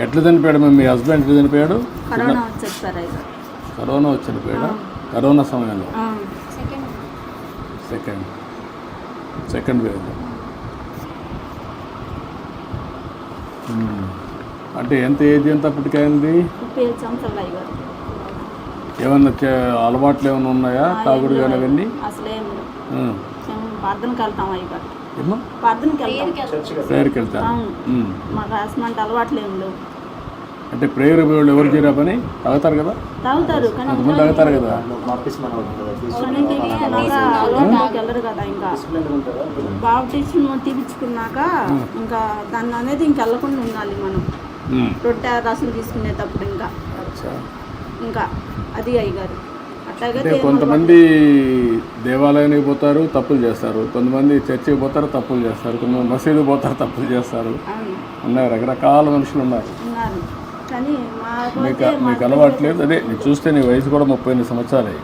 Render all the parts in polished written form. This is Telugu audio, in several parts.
ఎట్లా చనిపోయాడు మీ హస్బెండ్? ఎట్లా చనిపోయాడు? కరోనా వచ్చేది సార్. కరోనా వచ్చి చనిపోయాడా? కరోనా సమయంలో సెకండ్ వేవ్. అంటే ఎంత ఏజ్ ఎంత అప్పటికైంది? 37 సంవత్సరాలు అయ్యారు. ఏమన్నా అలవాట్లు ఏమైనా ఉన్నాయా? తాగుడు కానీ అవన్నీ అసలేం ప్రార్థనకి వెళ్తాం అయ్యారు. ప్రేయర్కి వెళ్తారు. మాకు అసలు అలవాట్లు ఏం లేవు. అంటే ప్రేయర్ వాళ్ళు ఎవరు చేయరా పని? తాగుతారు కదా, తాగుతారు కానీ కొంతమంది తాగుతారు కదా. వెళ్ళరు కదా. ఇంకా బాప్టిజం తీపించుకున్నాక ఇంకా దాన్ని అనేది ఇంకెళ్ళకుండా ఉండాలి మనం. రొట్టె రసం తీసుకునేటప్పుడు ఇంకా అది అయ్యారు. అంటే కొంతమంది దేవాలయానికి పోతారు, తప్పులు చేస్తారు. కొంతమంది చర్చికి పోతారు, తప్పులు చేస్తారు. కొంతమంది మసీదు పోతారు, తప్పులు చేస్తారు. ఉన్నారు, రకరకాల మనుషులు ఉన్నారు. కానీ మీకు అలవాట్లేదు. అదే నేను చూస్తే నీ వయసు కూడా 38 సంవత్సరాలు అయ్యి.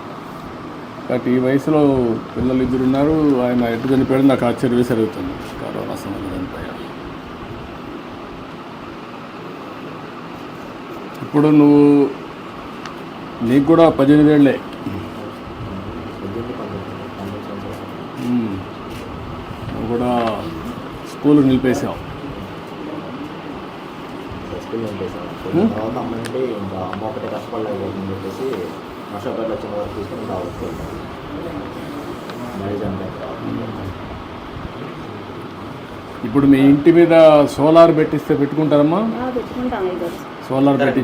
కాబట్టి ఈ వయసులో పిల్లలు 2 ఉన్నారు. ఆయన ఎటు చనిపోయాడు నాకు ఆశ్చర్య జరుగుతుంది. కరోనా సమయంలో చనిపోయాడు. ఇప్పుడు నీకు కూడా 18 ఏళ్ళే. నువ్వు కూడా స్కూల్ నిలిపేసావు. తర్వాత అమ్మంటే ఇంకా అమ్మ ఒకటే కష్టపడలేదని చెప్పేసి వర్షాపేట వచ్చిన వరకు తీసుకుని రావచ్చు. ఇప్పుడు మీ ఇంటి మీద సోలార్ పెట్టిస్తే పెట్టుకుంటారమ్మా? పెట్టుకుంటాం. సోలార్ పెట్టి